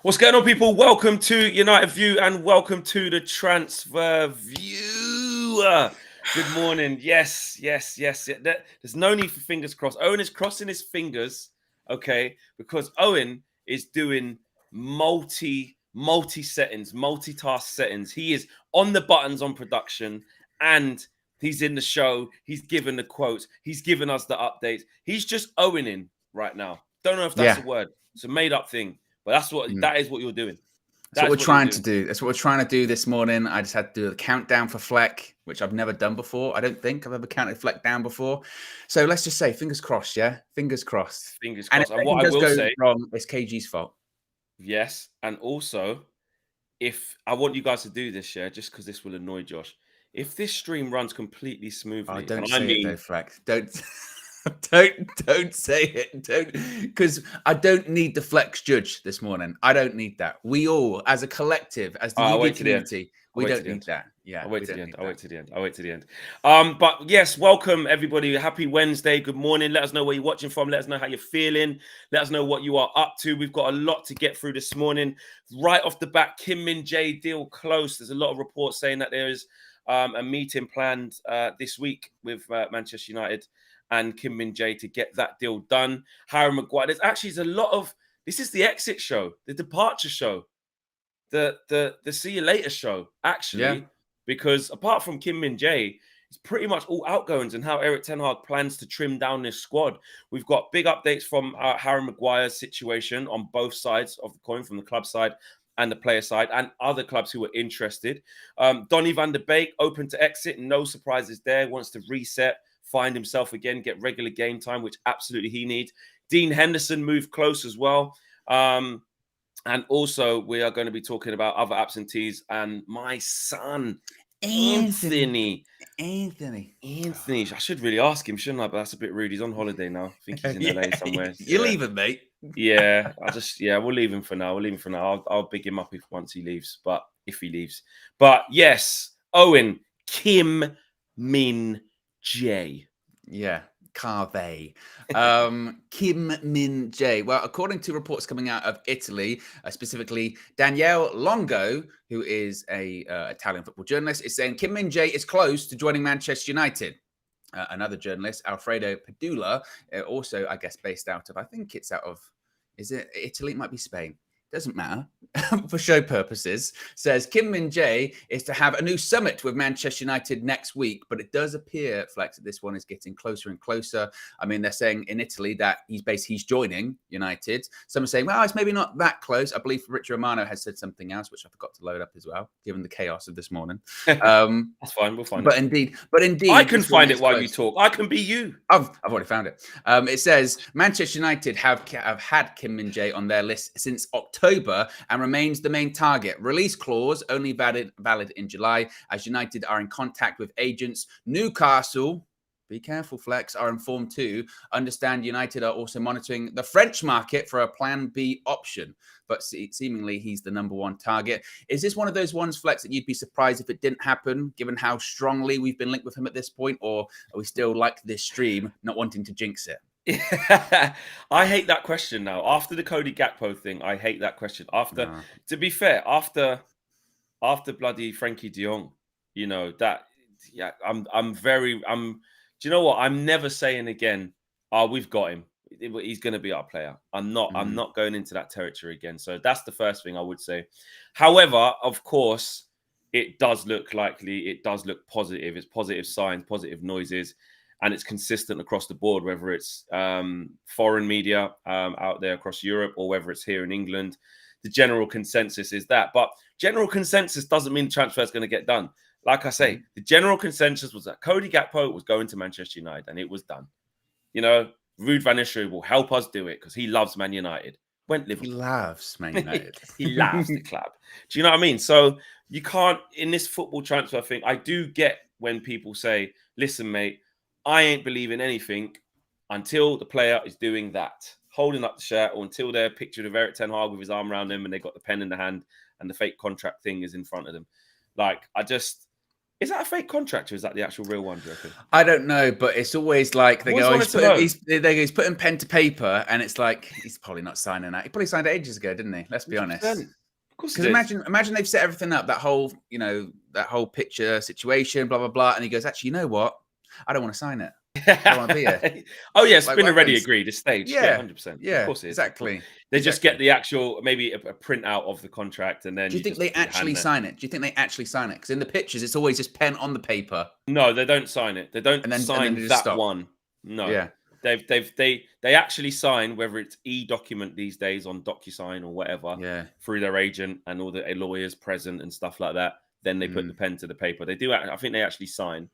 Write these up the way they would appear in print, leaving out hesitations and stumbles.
What's going on, people? Welcome to United View and welcome to the Transfer View. Good morning. Yes. There's no need for fingers crossed. Owen is crossing his fingers, okay, because Owen is doing multi-task settings. He is on the buttons on production and he's in the show. He's given the quotes. He's given us the updates. He's just Owening right now. Don't know if that's a word. It's a made-up thing. But that is what you're doing. That's what we're trying to do. That's what we're trying to do this morning. I just had to do a countdown for Fleck, which I've never done before. I don't think I've ever counted Fleck down before. So let's just say, fingers crossed, yeah? Fingers crossed. Fingers crossed. And what I will say wrong, it's KG's fault. Yes. And also, if I want you guys to do this, yeah, just because this will annoy Josh. If this stream runs completely smoothly, oh, don't say it though, Fleck. Don't say it. Don't, because I don't need the Flex judge this morning. I don't need that. We all, as a collective, as the media community, we don't need that. Yeah, I'll wait to the end. I'll wait to the end. But yes, welcome everybody. Happy Wednesday. Good morning. Let us know where you're watching from. Let us know how you're feeling. Let us know what you are up to. We've got a lot to get through this morning. Right off the bat, Min-jae deal close. There's a lot of reports saying that there is a meeting planned this week with Manchester United and Min-jae to get that deal done. Harry Maguire. There's actually a lot of this is the exit show, the departure show, the see you later show, actually, because apart from Min-jae, it's pretty much all outgoings and how Erik ten Hag plans to trim down this squad. We've got big updates from Harry Maguire's situation on both sides of the coin, from the club side and the player side, and other clubs who are interested. Donny van der Beek open to exit, no surprises there, wants to reset, find himself again, get regular game time, which absolutely he needs. Dean Henderson moved close as well. And also, we are going to be talking about other absentees and my son, Anthony. I should really ask him, shouldn't I? But that's a bit rude. He's on holiday now. I think he's in LA somewhere. You're leaving, mate. Yeah, we'll leave him for now. I'll big him up once he leaves, but if he leaves. But yes, Owen, Min-jae. Yeah, Carve. Min-jae. Well, according to reports coming out of Italy, specifically Daniele Longo, who is a Italian football journalist, is saying Min-jae is close to joining Manchester United. Another journalist, Alfredo Padula, also, I guess, based out of, I think it's out of, is it Italy? It might be Spain. Doesn't matter for show purposes, says Min-jae is to have a new summit with Manchester United next week, but it does appear, Flex, that this one is getting closer and closer. I mean, they're saying in Italy that he's joining United. Some are saying, well, it's maybe not that close. I believe Richard Romano has said something else, which I forgot to load up as well, given the chaos of this morning. That's fine. We'll find it. But indeed, I can find it while you talk. I can be you. I've already found it. It says Manchester United have had Min-jae on their list since October and remains the main target. Release clause only valid in July, as United are in contact with agents. Newcastle, be careful, Flex, are informed too. Understand United are also monitoring the French market for a plan B option, but seemingly he's the number one target. Is this one of those ones, Flex, that you'd be surprised if it didn't happen, given how strongly we've been linked with him at this point, or are we still like this stream, not wanting to jinx it? Yeah, I hate that question now. After the Cody Gakpo thing, I hate that question. To be fair, after bloody Frankie de Jong, you know that. Yeah, do you know what? I'm never saying again. Oh, we've got him. He's going to be our player. I'm not going into that territory again. So that's the first thing I would say. However, of course, it does look likely. It does look positive. It's positive signs, positive noises. And it's consistent across the board, whether it's foreign media out there across Europe or whether it's here in England. The general consensus is that. But general consensus doesn't mean transfer is going to get done. Like I say, the general consensus was that Cody Gakpo was going to Manchester United and it was done. You know, Ruud van Nistelrooy will help us do it because he loves Man United. He loves Man United. He loves the club. Do you know what I mean? So you can't, in this football transfer thing, I do get when people say, listen, mate, I ain't believing anything until the player is doing that, holding up the shirt, or until they're pictured of Erik ten Hag with his arm around them and they got the pen in the hand and the fake contract thing is in front of them. Like, Is that a fake contract or is that the actual real one, do you reckon? I don't know, but it's always like they go, he's putting pen to paper, and it's like he's probably not signing that. He probably signed it ages ago, didn't he? Let's be 100%. honest. Of course, because imagine they've set everything up, that whole picture situation, blah blah blah, and he goes, actually, you know what? I don't want to sign it. I don't want to be here. Oh yeah, it's been already agreed. It's staged. Yeah, 100%. Yeah, of course it is. Exactly. They just get the actual, maybe a printout of the contract, and then. Do you think they actually sign it? Do you think they actually sign it? Because in the pictures, it's always just pen on the paper. No, they don't sign it. They don't sign that one. No. Yeah. They actually sign, whether it's e-document these days on DocuSign or whatever, through their agent and all the lawyers present and stuff like that. Then they put the pen to the paper. They do. I think they actually sign.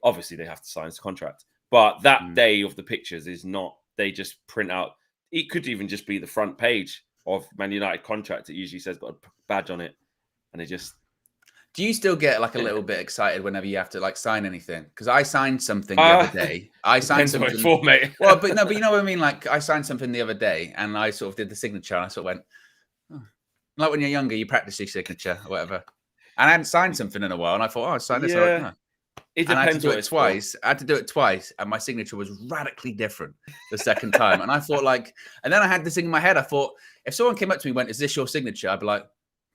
Obviously, they have to sign the contract, but that day of the pictures is not. They just print out. It could even just be the front page of Man United contract. It usually says got a badge on it, and they just. Do you still get like a little bit excited whenever you have to like sign anything? Because I signed something the other day. I signed something for, mate. Well, but you know what I mean. Like I signed something the other day, and I sort of did the signature. And I sort of went, like when you're younger, you practice your signature or whatever. And I hadn't signed something in a while, and I thought, I signed this. Yeah. It depends. I had to do it twice. I had to do it twice, and my signature was radically different the second time. And I thought, and then I had this thing in my head. I thought, if someone came up to me and went, "Is this your signature?" I'd be like,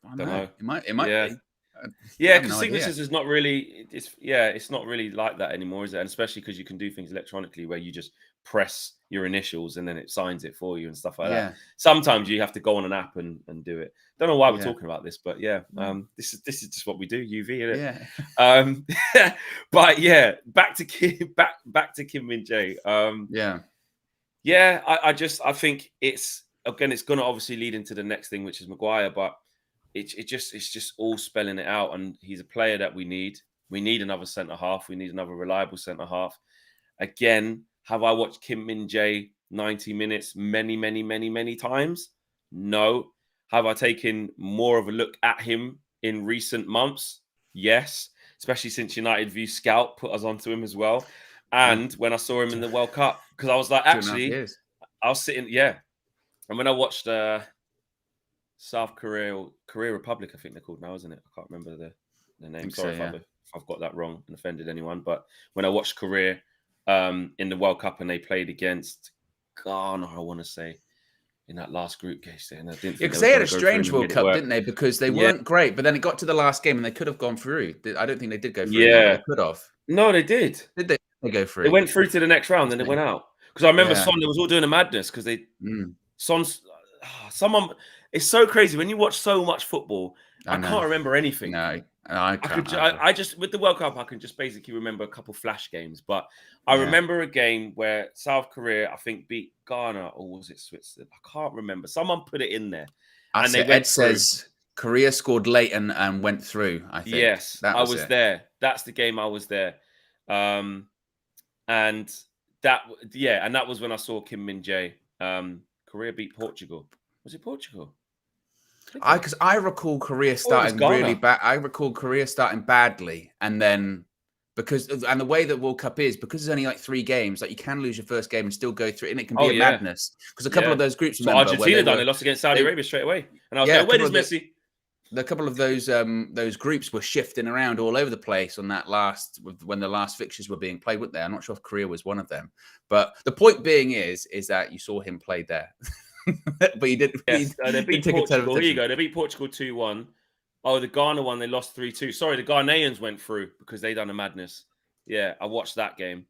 I don't know. It might be. Yeah, because signatures is not really. It's not really like that anymore, is it? And especially because you can do things electronically, where you just press your initials and then it signs it for you and stuff like that. Sometimes you have to go on an app and do it. Don't know why we're talking about this, but this is just what we do. UV, isn't it? Yeah. But yeah, back to Kim Min-jae. I think it's going to obviously lead into the next thing, which is Maguire, but it's just all spelling it out. And he's a player that we need. We need another centre half. We need another reliable centre half. Again, have I watched Kim Min-jae 90 minutes many times? No. Have I taken more of a look at him in recent months? Yes. Especially since United View Scout put us onto him as well. And when I saw him in the World Cup, because I was like, actually, I was sitting, And when I watched South Korea Republic, I think they're called now, isn't it? I can't remember the name. Sorry if I've got that wrong and offended anyone. But when I watched Korea in the World Cup and they played against Ghana, I want to say, in that last group case, and I didn't. Because they had a strange World Cup, didn't they? Because they weren't great, but then it got to the last game and they could have gone through. I don't think they did go through. Yeah, they could have. No, they did. Did they go through? They went through to the next round, then they went out. Because I remember Son, they was all doing a madness because Son's someone. It's so crazy when you watch so much football. I can't remember anything. No, I can't. I just with the World Cup, I can just basically remember a couple flash games. But I remember a game where South Korea, I think, beat Ghana, or was it Switzerland? I can't remember. Someone put it in there, and Ed says Korea scored late and went through. I think. Yes, I was there. That's the game I was there, and that was when I saw Kim Min-jae. Korea beat Portugal. Was it Portugal? Because I recall Korea starting really bad. I recall Korea starting badly, and then the way that World Cup is, because there's only like 3 games, like you can lose your first game and still go through, and it can be a madness. Because a couple of those groups, so Argentina they lost against Saudi Arabia straight away, and I was like, "Where is Messi?" A couple of those groups were shifting around all over the place on that when the last fixtures were being played, weren't they? I'm not sure if Korea was one of them, but the point being is that you saw him play there. But he didn't. Yes, they beat Portugal. Here you go. They beat Portugal 2-1. Oh, the Ghana one, they lost 3-2. Sorry, the Ghanaians went through because they done a madness. Yeah, I watched that game.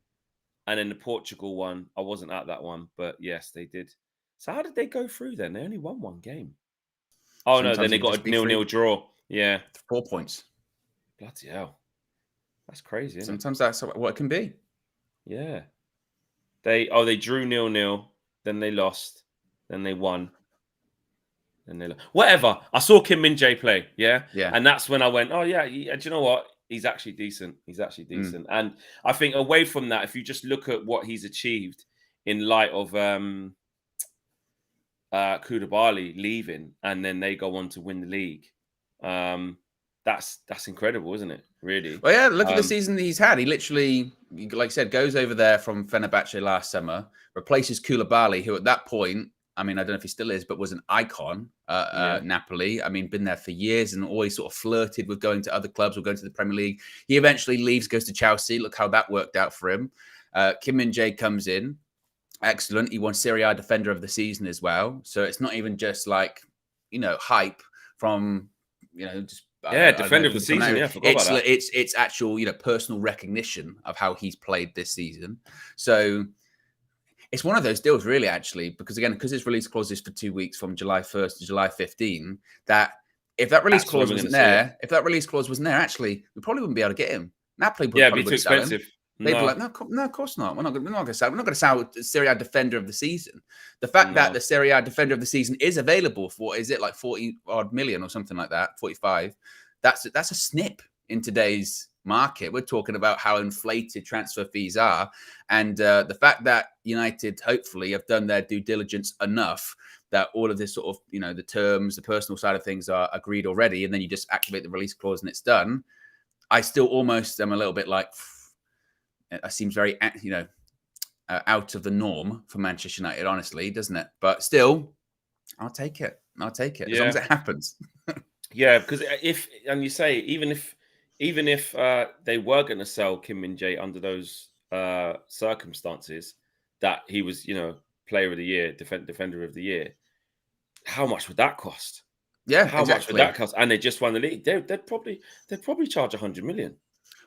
And then the Portugal one, I wasn't at that one, but yes, they did. So how did they go through then? They only won 1 game. Oh, sometimes no, then they got a 0-0 draw. Yeah. 4 points. Bloody hell. That's crazy, isn't Sometimes that's what it can be. Yeah. They drew 0-0, then they lost. Then they won. Then they whatever. I saw Kim Min-jae play, yeah, and that's when I went, oh yeah. Do you know what? He's actually decent. And I think away from that, if you just look at what he's achieved in light of Koulibaly leaving, and then they go on to win the league, that's incredible, isn't it? Really. Well, yeah. Look at the season that he's had. He literally, like I said, goes over there from Fenerbahce last summer, replaces Koulibaly, who at that point, I mean, I don't know if he still is, but was an icon at Napoli. I mean, been there for years and always sort of flirted with going to other clubs or going to the Premier League. He eventually leaves, goes to Chelsea. Look how that worked out for him. Kim Min-jae comes in. Excellent. He won Serie A Defender of the Season as well. So it's not even just like, hype from, just Defender of the Season. Yeah, I forgot about that. It's actual, personal recognition of how he's played this season. So it's one of those deals, really, actually, because his release clause is for 2 weeks from July 1st to July 15, that if that release clause wasn't there, actually, we probably wouldn't be able to get him. Napoli would be too expensive. They'd be like, no, of course not. We're not going to sell. We're not going to sell Serie A Defender of the Season. The fact that the Serie A Defender of the Season is available for, what is it, like 40 odd million or something like that, 45. That's a snip in today's market. We're talking about how inflated transfer fees are, and the fact that United hopefully have done their due diligence enough that all of this sort of, the terms, the personal side of things are agreed already, and then you just activate the release clause and it's done. I still almost am a little bit like, it seems very, out of the norm for Manchester United, honestly, doesn't it? But still, I'll take it. As long as it happens. Yeah, because even if they were going to sell Kim Min-jae under those circumstances, that he was, Player of the Year, Defender of the Year, how much would that cost? Yeah, how much would that cost? And they just won the league. They'd probably charge 100 million.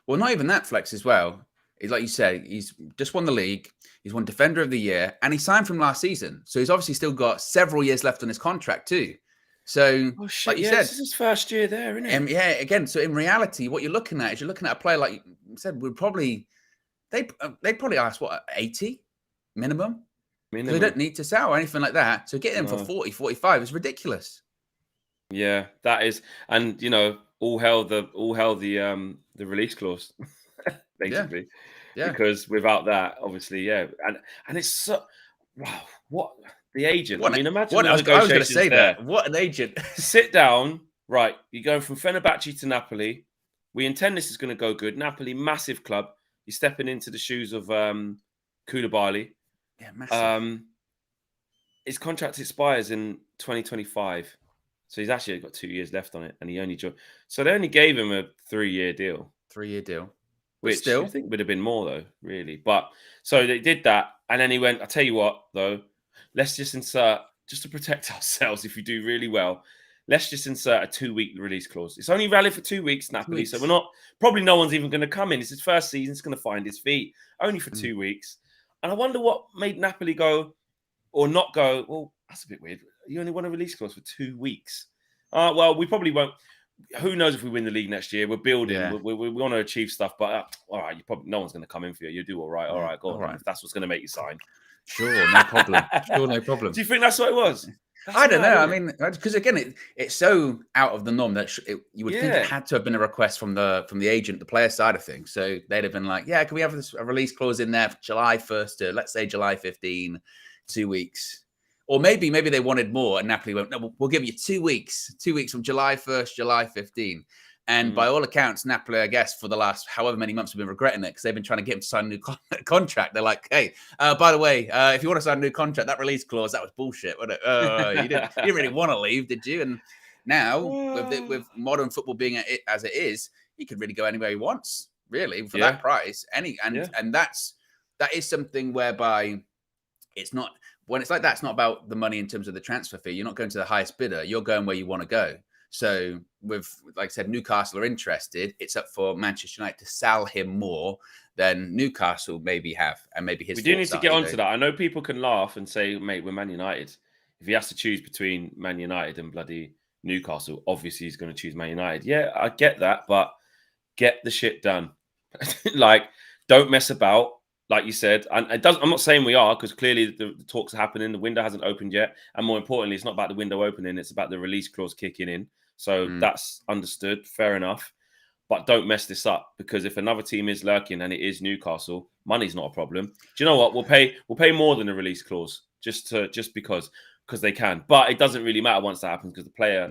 Well, not even that, Flex, as well. Like you say, he's just won the league. He's won Defender of the Year, and he signed from last season. So he's obviously still got several years left on his contract too. So, like you said, this is his first year there, isn't it? Again, so in reality, what you're looking at is a player, like you said, they'd probably ask, what, 80 minimum? They don't need to sell or anything like that. So getting him for 40, 45 is ridiculous. Yeah, that is. And, all hell the release clause, basically. Yeah. Because without that, obviously, and it's so, wow, what the agent. Imagine I was going to say there. What an agent. Sit down, right? You're going from Fenerbahce to Napoli. We intend this is going to go good. Napoli, massive club. You're stepping into the shoes of Koulibaly. Yeah, massive. His contract expires in 2025. So he's actually got 2 years left on it, and he only joined. So they only gave him a 3-year deal. 3-year deal. Which still, I think would have been more, though, really. But so they did that. And then he went, I'll tell you what, though, let's just insert, just to protect ourselves if you do really well, let's just insert a 2-week release clause. It's only valid for 2 weeks, Napoli. So probably no one's even going to come in. It's his first season. It's going to find his feet only for 2 weeks. And I wonder what made Napoli go or not go, well, that's a bit weird. You only want a release clause for 2 weeks. Well, we probably won't. Who knows if we win the league next year? We're building. Yeah. We want to achieve stuff, but all right, no one's going to come in for you. You do all right. All right, go on. If that's what's going to make you sign. Sure, no problem. No problem. Do you think that's what it was? I don't know. I mean, because again, it's so out of the norm that you would think it had to have been a request from the agent, the player side of things. So they'd have been like, yeah, can we have a release clause in there for July 1st to, let's say, July 15, 2 weeks. Or maybe they wanted more, and Napoli went, no, we'll give you 2 weeks. 2 weeks from July 1st, July 15. And by all accounts, Napoli, I guess, for the last however many months have been regretting it because they've been trying to get him to sign a new contract. They're like, hey, by the way, if you want to sign a new contract, that release clause, that was bullshit. You didn't really want to leave, did you? And now, with modern football being as it is, he could really go anywhere he wants, really, for that price. And that is something whereby it's not, when it's like that, it's not about the money in terms of the transfer fee. You're not going to the highest bidder. You're going where you want to go. So like I said, Newcastle are interested. It's up for Manchester United to sell him more than Newcastle maybe have, and maybe his. We do need to get onto that. I know people can laugh and say, "Mate, we're Man United." If he has to choose between Man United and bloody Newcastle, obviously he's going to choose Man United. Yeah, I get that, but get the shit done. Like, don't mess about. Like you said, and I'm not saying we are, because clearly the talks are happening. The window hasn't opened yet, and more importantly, it's not about the window opening; it's about the release clause kicking in. So that's understood, fair enough. But don't mess this up, because if another team is lurking and it is Newcastle, money's not a problem. Do you know what? We'll pay more than a release clause just because they can. But it doesn't really matter once that happens, because the player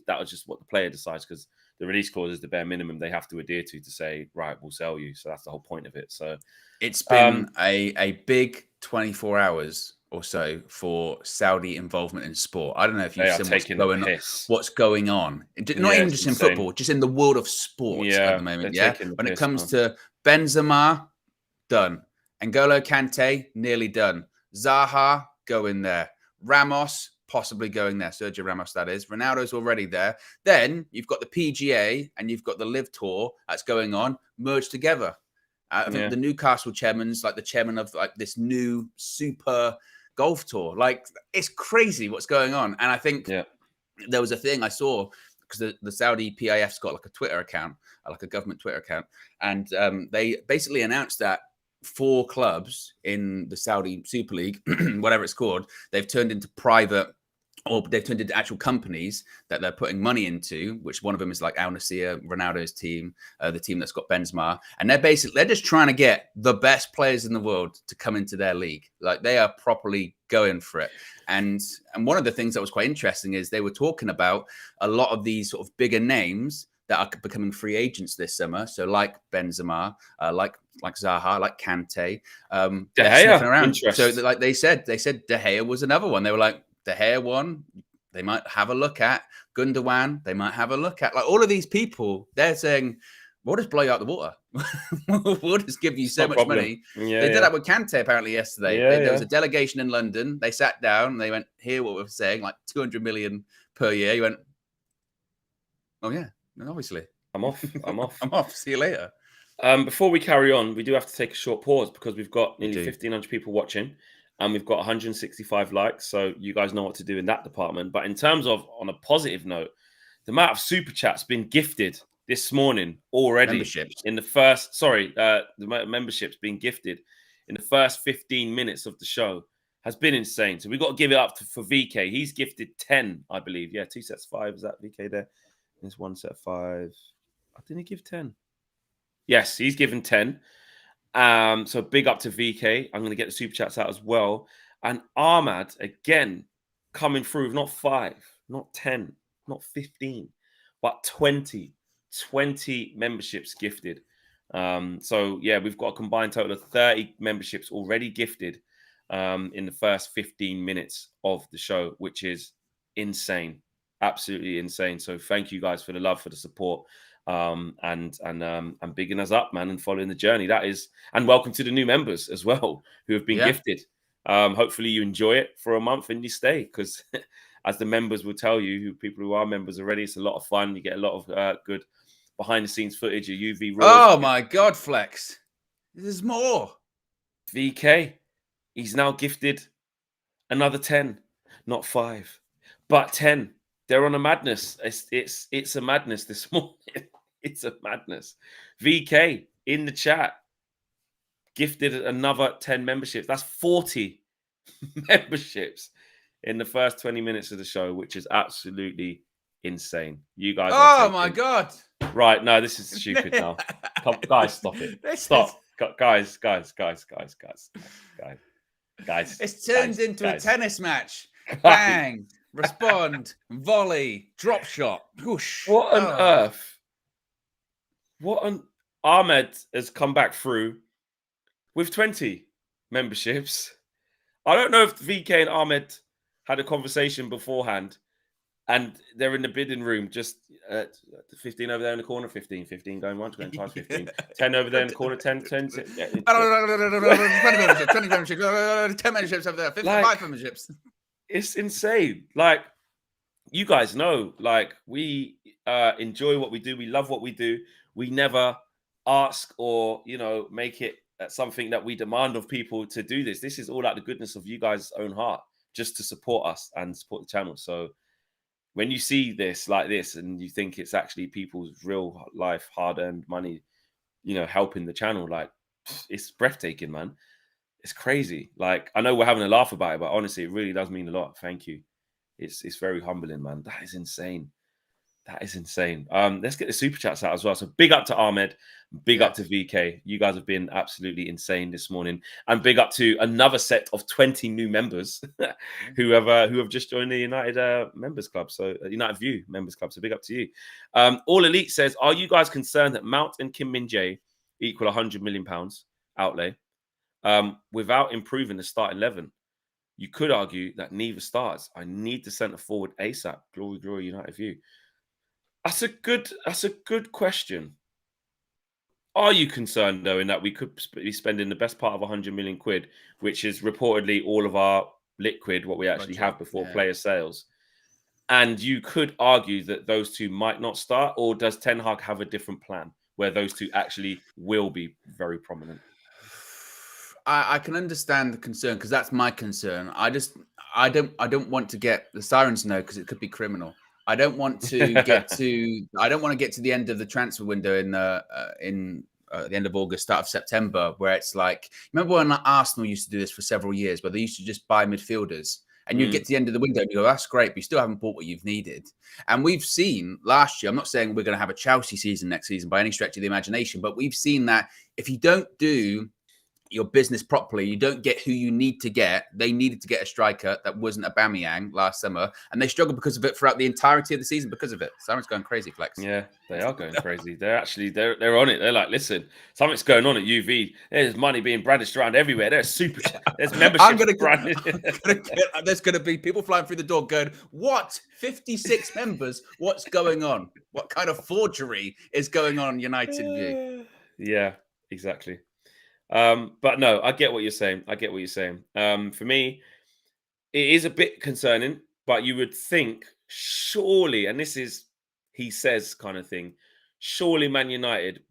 that was just what the player decides, because the release clause is the bare minimum they have to adhere to say, right, we'll sell you. So that's the whole point of it. So it's been a big 24 hours or so for Saudi involvement in sport. I don't know if They you've are seen taking the piss. what's going on. Not Yeah, even it's just in insane. football, just in the world of sports at Yeah, the moment. they're Yeah, taking the when it piss, comes man. to Benzema, done. N'Golo Kante, nearly done. Zaha, go in there. Ramos, possibly going there. Sergio Ramos, that is. Ronaldo's already there. Then you've got the PGA and you've got the Live Tour that's going on, merged together. I think the Newcastle chairman's like the chairman of like this new super golf tour. Like, it's crazy what's going on. And I think there was a thing I saw because the Saudi PIF's got like a Twitter account, like a government Twitter account. And they basically announced that 4 clubs in the Saudi Super League, whatever it's called, they've turned into private, or they've turned into actual companies that they're putting money into, which one of them is like Al Nassr, Ronaldo's team, the team that's got Benzema. And they're just trying to get the best players in the world to come into their league. Like, they are properly going for it. And one of the things that was quite interesting is they were talking about a lot of these sort of bigger names that are becoming free agents this summer. So like Benzema, like Zaha, like Kante, they're sniffing around. So like they said De Gea was another one. They were like, De Gea one, they might have a look at. Gundogan, they might have a look at. Like, all of these people, they're saying, we'll just blow you out the water. We'll just give you so much money. Yeah, they did that with Kante apparently yesterday. Yeah, there was a delegation in London. They sat down and they went, hear what we're saying, like 200 million per year. You went, oh yeah, obviously. I'm off. I'm off. See you later. Before we carry on, we do have to take a short pause because we've got nearly 1,500 people watching and we've got 165 likes. So you guys know what to do in that department. But in terms of, on a positive note, the amount of super chats been gifted this morning already. Memberships. In the first, the memberships being gifted in the first 15 minutes of the show has been insane. So we've got to give it up for VK. He's gifted 10, I believe. Yeah, 2 sets 5. Is that VK there? There's 1 set 5. Didn't he give 10? Yes, he's given 10. So big up to VK. I'm going to get the super chats out as well. And Ahmad, again, coming through, not 5, not 10, not 15, but 20 memberships gifted. So yeah, we've got a combined total of 30 memberships already gifted in the first 15 minutes of the show, which is insane. Absolutely insane. So thank you guys for the love, for the support. And bigging us up, man, and following the journey. That is, and welcome to the new members as well who have been gifted. Hopefully you enjoy it for a month and you stay, because as the members will tell you, people who are members already, it's a lot of fun. You get a lot of good behind the scenes footage of UV Raw. Oh my God, Flex. There's more. VK, he's now gifted another 10, not 5, but 10. They're on a madness. It's a madness this morning. It's a madness. VK in the chat gifted another 10 memberships. That's 40 memberships in the first 20 minutes of the show, which is absolutely insane. You guys Oh my God. Right, no, this is stupid now. Come, guys, stop it. Stop. Guys. It's turned into a tennis match. Bang. Respond, volley, drop shot. Whoosh. What on earth? Ahmed has come back through with 20 memberships. I don't know if VK and Ahmed had a conversation beforehand and they're in the bidding room, just 15 over there in the corner, 15 going once, going twice, 15, 10 over there in the corner, 10. 20 memberships, 10 memberships over there, 55 memberships. It's insane. Like, you guys know, like, we enjoy what we do. We love what we do. We never ask or, make it something that we demand of people to do this. This is all out the goodness of you guys' own heart, just to support us and support the channel. So when you see this like this and you think it's actually people's real life, hard-earned money, helping the channel, like, it's breathtaking, man. It's crazy. Like, I know we're having a laugh about it, but honestly, it really does mean a lot. Thank you. It's very humbling, man. That is insane. Let's get the super chats out as well. So big up to Ahmed, big up to VK. You guys have been absolutely insane this morning, and big up to another set of 20 new members who have just joined the United Members Club. So United View Members Club. So big up to you. All Elite says, are you guys concerned that Mount and Min-jae equal £100 million outlay without improving the starting 11? you could argue that neither starts. I need the centre forward ASAP. Glory, glory, United view. That's a good question. Are you concerned, though, in that we could be spending the best part of 100 million quid, which is reportedly all of our liquid, what we actually have before player sales? And you could argue that those two might not start, or does Ten Hag have a different plan where those two actually will be very prominent? I can understand the concern, because that's my concern. I don't want to get the sirens know, because it could be criminal. I don't want to get to the end of the transfer window in the end of August, start of September, where it's like, remember when Arsenal used to do this for several years, where they used to just buy midfielders, and you get to the end of the window and you go, that's great, but you still haven't bought what you've needed. And we've seen last year, I'm not saying we're going to have a Chelsea season next season by any stretch of the imagination, but we've seen that if you don't do your business properly, you don't get who you need to get. They needed to get a striker that wasn't Aubameyang last summer, and they struggled because of it throughout the entirety of the season because of it. Simon's going crazy, Flex. Yeah, they are going crazy. They're on it. They're like, listen, something's going on at UV. There's money being brandished around everywhere. There's membership. There's going to be people flying through the door going, what? 56 members? What's going on? What kind of forgery is going on United View? Yeah, exactly. But no, I get what you're saying. For me, it is a bit concerning, but you would think, surely, and this is he says kind of thing, surely Man United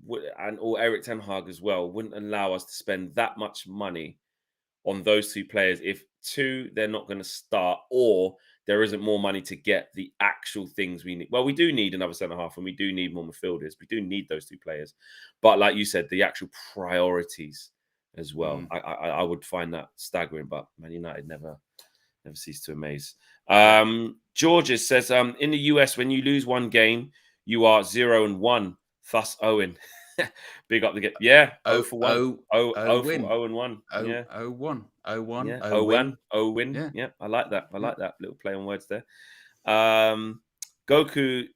or Eric Ten Hag as well wouldn't allow us to spend that much money on those two players if they're not going to start, or there isn't more money to get the actual things we need. Well, we do need another centre half, and we do need more midfielders. We do need those two players. But like you said, the actual priorities as well. I would find that staggering, but Man United never cease to amaze. Georges says, in the US, when you lose one game, you are 0-1. Thus, Owen. Big up the game. Yeah. 0 for 1. 0 and 1. Yeah. 0-1. 0-1. Yeah. Owen. Yeah. I like that. Little play on words there. Goku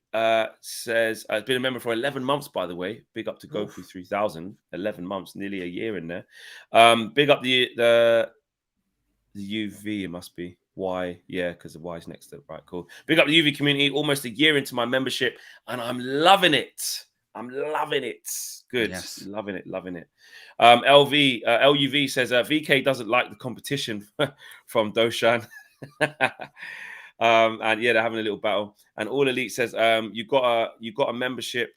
says, I've been a member for 11 months, by the way. Big up to Goku 3000. 11 months, nearly a year in there. Big up the UV, it must be. Y, yeah, because the Y is next to it. Right, cool. Big up the UV community. Almost a year into my membership, and I'm loving it. Good. Yes. Loving it. LUV says, VK doesn't like the competition from Doshan. And yeah, they're having a little battle. And All Elite says, you got a membership.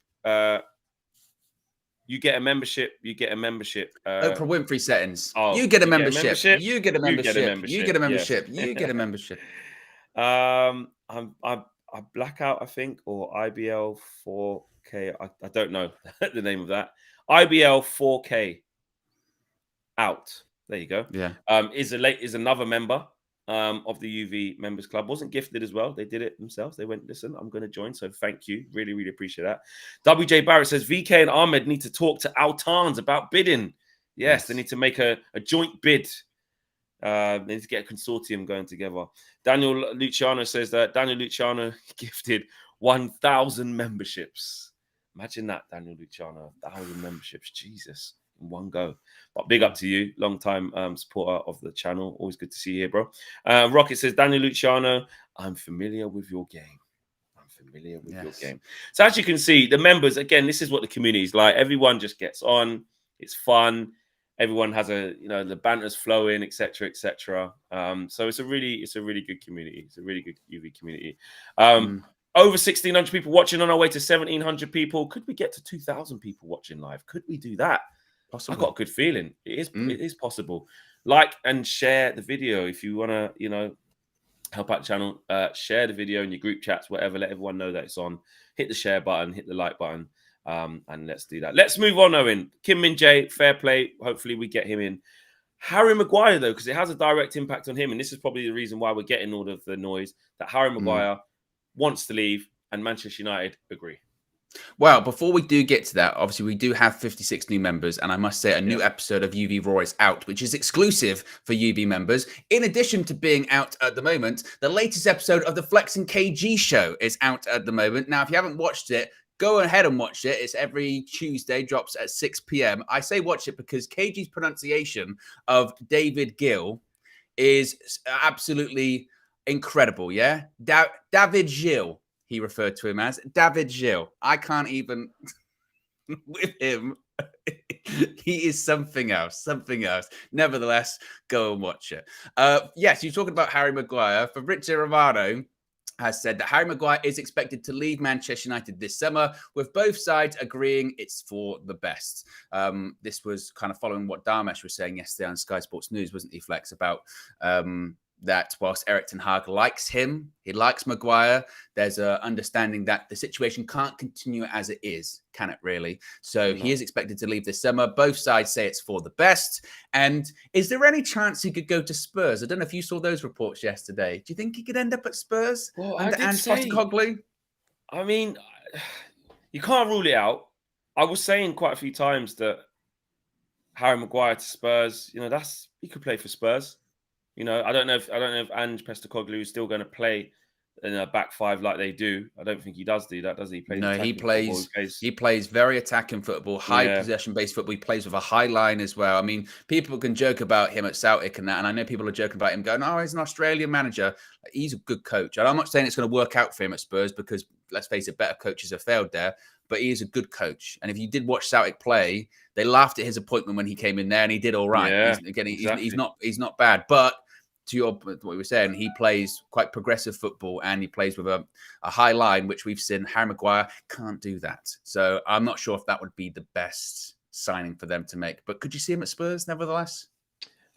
You get a membership. Oprah Winfrey settings. You get a membership. You get a membership. I blackout, I think, or IBL 4K. I don't know the name of that. IBL 4K out. There you go. Yeah. Is another member of the UV members club. Wasn't gifted as well. They did it themselves. They went, listen, I'm going to join. So thank you. Really, really appreciate that. WJ Barrett says, VK and Ahmed need to talk to Altans about bidding. Yes, they need to make a joint bid. They need to get a consortium going together. Daniel Luciano says that Daniel Luciano gifted 1,000 memberships. Imagine that, Daniel Luciano. 1,000 memberships. Jesus. In one go. But big up to you, long time supporter of the channel. Always good to see you here, bro. Rocket says, Daniel Luciano, I'm familiar with your game. Your game. So as you can see, the members, again, this is what the community is like. Everyone just gets on. It's fun. Everyone has the banter's flowing, etc., etc. So it's a really good community. It's a really good UV community. Over 1,600 people watching, on our way to 1,700 people. Could we get to 2,000 people watching live? Could we do that? Possible. I've got a good feeling. It is possible. Like and share the video if you want to, help out the channel. Share the video in your group chats, whatever. Let everyone know that it's on. Hit the share button, hit the like button, and let's do that. Let's move on, Owen. Kim Min-jae, fair play. Hopefully we get him in. Harry Maguire, though, because it has a direct impact on him, and this is probably the reason why we're getting all of the noise, that Harry Maguire wants to leave and Manchester United agree. Well, before we do get to that, obviously we do have 56 new members, and I must say a new episode of UV Raw is out, which is exclusive for UV members. In addition to being out at the moment, the latest episode of the Flex and KG show is out at the moment. Now, if you haven't watched it, go ahead and watch it. It's every Tuesday, drops at 6 p.m. I say watch it because KG's pronunciation of David Gill is absolutely incredible. Yeah, David Gil, he referred to him as David Gil. I can't even with him. He is something else, something else. Nevertheless, go and watch it. Yes, you're talking about Harry Maguire. Fabrizio Romano has said that Harry Maguire is expected to leave Manchester United this summer, with both sides agreeing it's for the best. This was kind of following what Darmesh was saying yesterday on Sky Sports News, wasn't he, Flex, about that whilst Erik ten Hag likes him, he likes Maguire, there's an understanding that the situation can't continue as it is, can it really? So he is expected to leave this summer. Both sides say it's for the best. And is there any chance he could go to Spurs? I don't know if you saw those reports yesterday. Do you think he could end up at Spurs under Ange Postecoglou? I mean, you can't rule it out. I was saying quite a few times that Harry Maguire to Spurs, he could play for Spurs. I don't know if Ange Postecoglou is still going to play in a back five like they do. I don't think he does do that, does he? He plays very attacking football, high possession-based football. He plays with a high line as well. I mean, people can joke about him at Celtic and that, and I know people are joking about him going, "Oh, he's an Australian manager." He's a good coach, and I'm not saying it's going to work out for him at Spurs because, let's face it, better coaches have failed there. But he is a good coach, and if you did watch Celtic play, they laughed at his appointment when he came in there, and he did all right. Yeah, he's not bad, but to what we were saying, he plays quite progressive football and he plays with a high line, which we've seen Harry Maguire can't do that. So I'm not sure if that would be the best signing for them to make. But could you see him at Spurs nevertheless?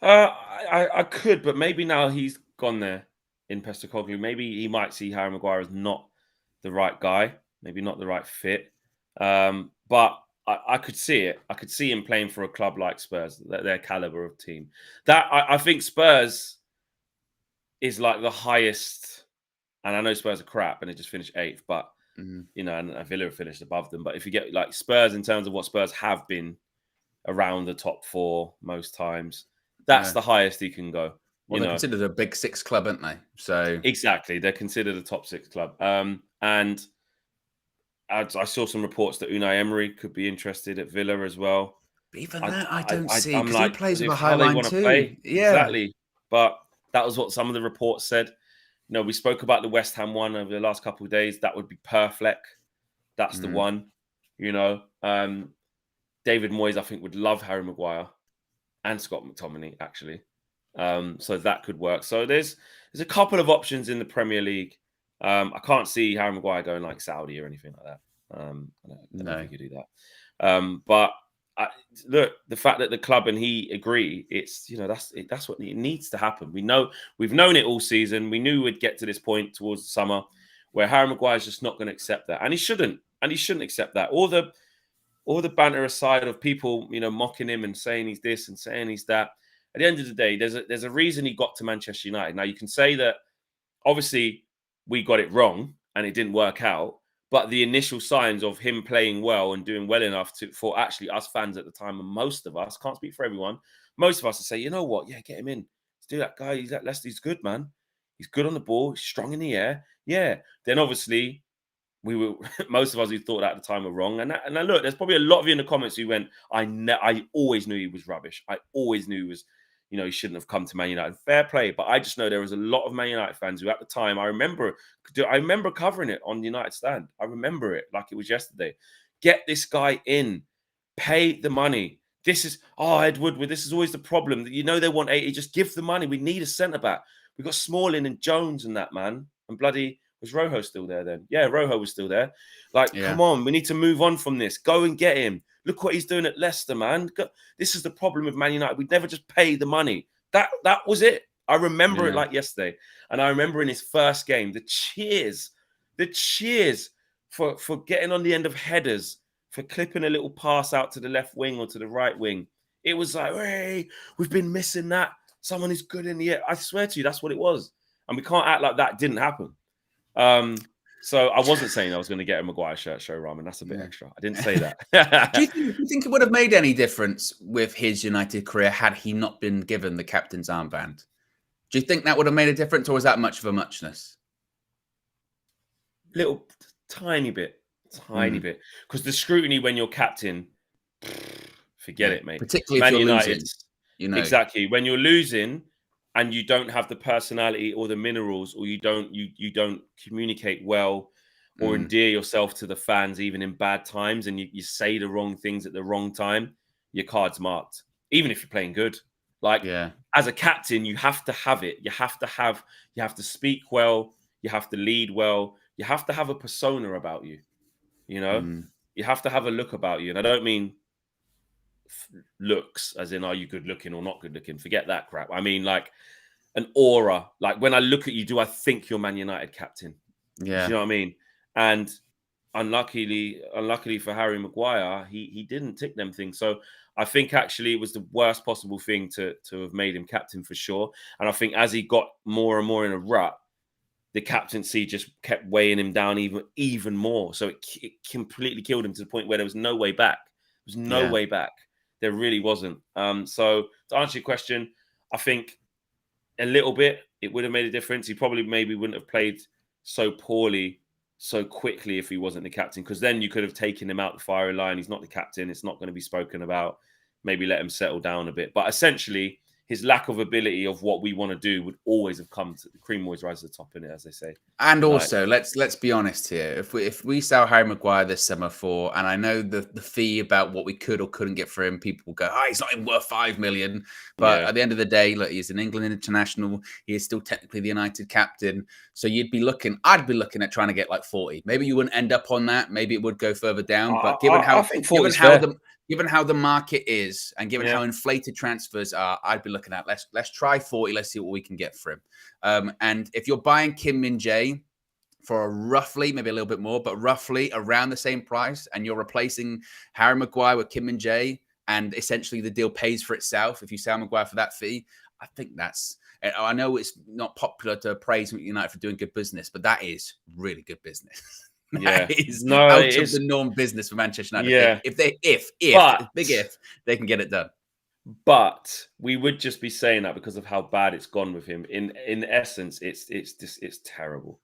I could, but maybe now he's gone there in Postecoglou, maybe he might see Harry Maguire as not the right guy, maybe not the right fit. But I could see it. I could see him playing for a club like Spurs, their caliber of team. I think Spurs is like the highest, and I know Spurs are crap and they just finished 8th, but and Villa finished above them. But if you get like Spurs in terms of what Spurs have been around the top 4 most times, that's the highest he can go. Well, they're considered a big 6 club, aren't they? So exactly, they're considered a top 6 club. And I saw some reports that Unai Emery could be interested at Villa as well. But even that, I don't see, because he plays with a high line too. Yeah, exactly. But that was what some of the reports said. We spoke about the West Ham one over the last couple of days. That would be Perfleck. That's the one. David Moyes, I think, would love Harry Maguire and Scott McTominay, actually. So that could work. So there's a couple of options in the Premier League. I can't see Harry Maguire going like Saudi or anything like that. I don't think you do that. But look, the fact that the club and he agree, it's that's what it needs to happen. We've known it all season. We knew we'd get to this point towards the summer where Harry Maguire's just not going to accept that, and he shouldn't accept that. All the banter aside of people, mocking him and saying he's this and saying he's that. At the end of the day, there's a reason he got to Manchester United. Now you can say that obviously we got it wrong and it didn't work out. But the initial signs of him playing well and doing well enough for actually us fans at the time, and most of us, can't speak for everyone, most of us would say, you know what? Yeah, get him in. Let's do that guy. He's good, man. He's good on the ball. He's strong in the air. Yeah. Then obviously, most of us who thought that at the time were wrong. And look, there's probably a lot of you in the comments who went, I always knew he was rubbish. I always knew he was, he shouldn't have come to Man United. Fair play. But I just know there was a lot of Man United fans who at the time, I remember covering it on the United stand. I remember it like it was yesterday. Get this guy in. Pay the money. This is, Ed Woodward, this is always the problem. They want 80. Just give the money. We need a centre-back. We've got Smalling and Jones and that, man. And bloody, was Rojo still there then? Yeah, Rojo was still there. Come on. We need to move on from this. Go and get him. Look what he's doing at Leicester, man. This is the problem with Man United. We'd never just pay the money. That was it. I remember it like yesterday. And I remember in his first game, the cheers for getting on the end of headers, for clipping a little pass out to the left wing or to the right wing. It was like, hey, we've been missing that. Someone is good in the air. I swear to you, that's what it was. And we can't act like that didn't happen. So I wasn't saying I was going to get a Maguire shirt show, Ramen. That's a bit extra. I didn't say that. Do you think it would have made any difference with his United career had he not been given the captain's armband? Do you think that would have made a difference, or was that much of a muchness? Little, tiny bit. Because the scrutiny when you're captain, forget it, mate. Particularly if you're losing. Exactly. When you're losing and you don't have the personality or the minerals, or you don't communicate well or endear yourself to the fans, even in bad times, and you say the wrong things at the wrong time, your card's marked, even if you're playing good. Like, as a captain, you have to have it. You have to speak well. You have to lead well. You have to have a persona about you. You know, you have to have a look about you. And I don't mean looks as in, are you good looking or not good looking? Forget that crap. I mean, like, an aura. Like, when I look at you, do I think you're Man United captain? Yeah. Do you know what I mean? And unluckily for Harry Maguire, he didn't tick them things. So I think actually it was the worst possible thing to have made him captain for sure. And I think as he got more and more in a rut, the captaincy just kept weighing him down even more. So it completely killed him to the point where there was no way back. There was no way back. There really wasn't. So to answer your question, I think a little bit it would have made a difference. He probably maybe wouldn't have played so poorly so quickly if he wasn't the captain, because then you could have taken him out the firing line. He's not the captain. It's not going to be spoken about. Maybe let him settle down a bit. But essentially, his lack of ability of what we want to do would always have come to the cream always rise to the top in it, as they say. And also, let's be honest here. If we sell Harry Maguire this summer for, and I know the fee about what we could or couldn't get for him, people will go, he's not even worth 5 million. But at the end of the day, look, he's an England international. He is still technically the United captain. So I'd be looking at trying to get like 40. Maybe you wouldn't end up on that. Maybe it would go further down. But given how the market is, and given how inflated transfers are, I'd be looking at let's try 40. Let's see what we can get for him. And if you're buying Min-jae for a roughly, maybe a little bit more, but roughly around the same price, and you're replacing Harry Maguire with Min-jae, and essentially the deal pays for itself if you sell Maguire for that fee, I think that's. I know it's not popular to praise United for doing good business, but that is really good business. That is out of the norm business for Manchester United. Yeah. If they can get it done. But we would just be saying that because of how bad it's gone with him. In essence, it's terrible.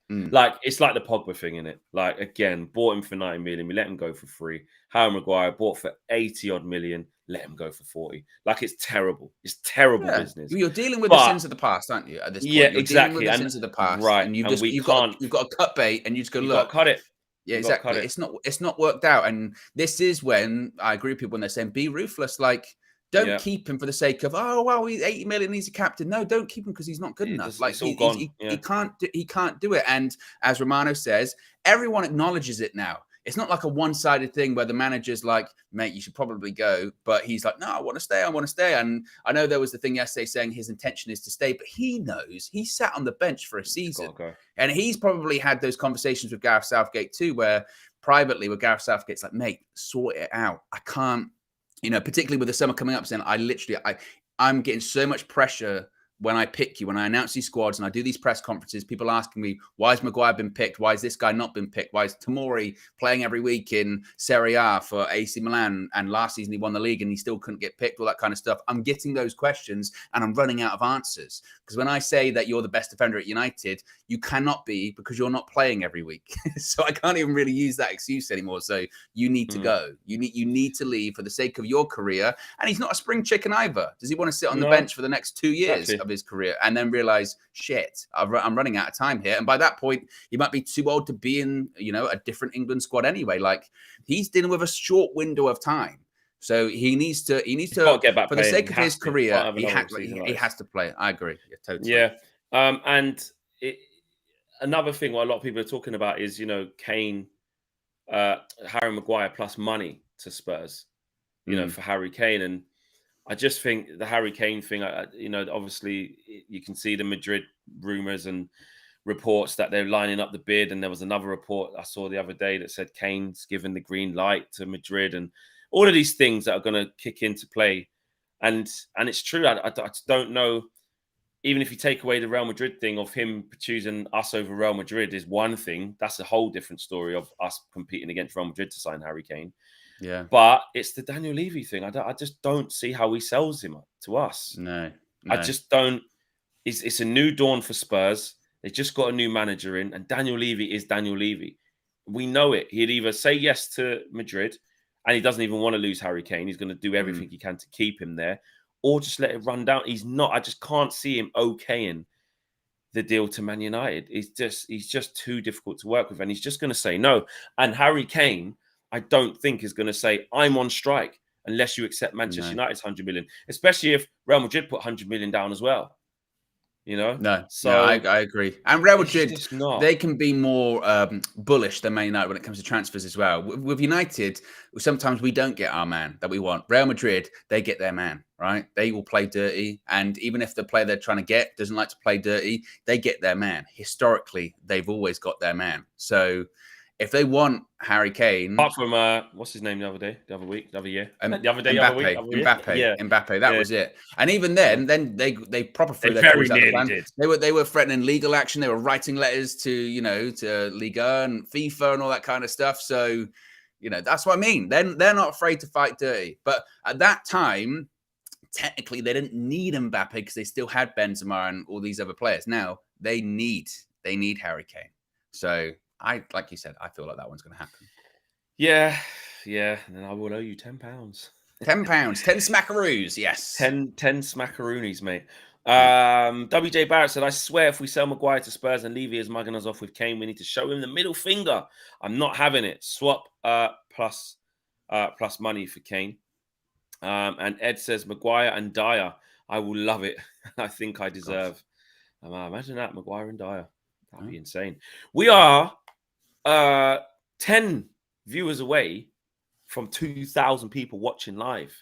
Like, it's like the Pogba thing, innit? Like, again, bought him for 90 million, we let him go for free. Harry Maguire bought for 80 odd million, let him go for 40. Like, it's terrible. It's terrible business. You're dealing with the sins of the past, aren't you? At this point, you're exactly. Dealing with the sins of the past, right? And you've got a cut bait, and you just go, look, cut it. Yeah, exactly. It's not worked out, and this is when I agree with people when they're saying be ruthless. Like, don't keep him for the sake of he's 80 million, he's a captain. No, don't keep him because he's not good enough. Like, he can't do it. And as Romano says, everyone acknowledges it now. It's not like a one-sided thing where the manager's like, mate, you should probably go. But he's like, no, I want to stay. And I know there was the thing yesterday saying his intention is to stay, but he knows he sat on the bench for a season. And he's probably had those conversations with Gareth Southgate too, where privately with Gareth Southgate's like, mate, sort it out. I can't, particularly with the summer coming up, saying I'm getting so much pressure when I pick you, when I announce these squads and I do these press conferences, people asking me, why has Maguire been picked? Why has this guy not been picked? Why is Tomori playing every week in Serie A for AC Milan? And last season he won the league and he still couldn't get picked, all that kind of stuff. I'm getting those questions and I'm running out of answers. Because when I say that you're the best defender at United, you cannot be, because you're not playing every week. So I can't even really use that excuse anymore. So you need to go. You need to leave for the sake of your career. And he's not a spring chicken either. Does he want to sit on the bench for the next 2 years of his career and then realize, shit, I'm running out of time here? And by that point, he might be too old to be in, a different England squad anyway. Like, he's dealing with a short window of time. So he needs to get back for the sake of his career, he has to play. I agree. Yeah, totally. Yeah. And another thing what a lot of people are talking about is, Kane, Harry Maguire plus money to Spurs, for Harry Kane. And I just think the Harry Kane thing, obviously you can see the Madrid rumours and reports that they're lining up the bid. And there was another report I saw the other day that said Kane's given the green light to Madrid, and all of these things that are going to kick into play. And it's true. I don't know. Even if you take away the Real Madrid thing of him choosing us over Real Madrid is one thing. That's a whole different story of us competing against Real Madrid to sign Harry Kane. Yeah. But it's the Daniel Levy thing. I just don't see how he sells him to us. No. I just don't. It's a new dawn for Spurs. They just got a new manager in, and Daniel Levy is Daniel Levy. We know it. He'd either say yes to Madrid, and he doesn't even want to lose Harry Kane. He's going to do everything he can to keep him there. or just let it run down. He's not. I just can't see him okaying the deal to Man United. He's just too difficult to work with, and he's just going to say no. And Harry Kane, I don't think is going to say I'm on strike unless you accept Manchester United's 100 million, especially if Real Madrid put 100 million down as well. I agree. And Real Madrid, not. They can be more bullish than Man United when it comes to transfers as well. With United, sometimes we don't get our man that we want. Real Madrid, they get their man, right? They will play dirty. And even if the player they're trying to get doesn't like to play dirty, they get their man. Historically, they've always got their man. So if they want Harry Kane, apart from what's his name the other day, the other week, the other year, the other day, Mbappe, that was it. And even then they proper threw their toys out the plan. They were threatening legal action. They were writing letters to to Liga and FIFA and all that kind of stuff. So that's what I mean. They're not afraid to fight dirty. But at that time, technically, they didn't need Mbappe because they still had Benzema and all these other players. Now they need Harry Kane. So. Like you said, I feel like that one's going to happen. Yeah. And then I will owe you £10. £10, 10 smackaroos, yes. 10 smackaroonies, mate. WJ Barrett said, I swear if we sell Maguire to Spurs and Levy is mugging us off with Kane, we need to show him the middle finger. I'm not having it. Swap plus money for Kane. And Ed says, Maguire and Dyer. I will love it. I think I deserve. Imagine that, Maguire and Dyer. That'd be insane. We are 10 viewers away from 2,000 people watching live,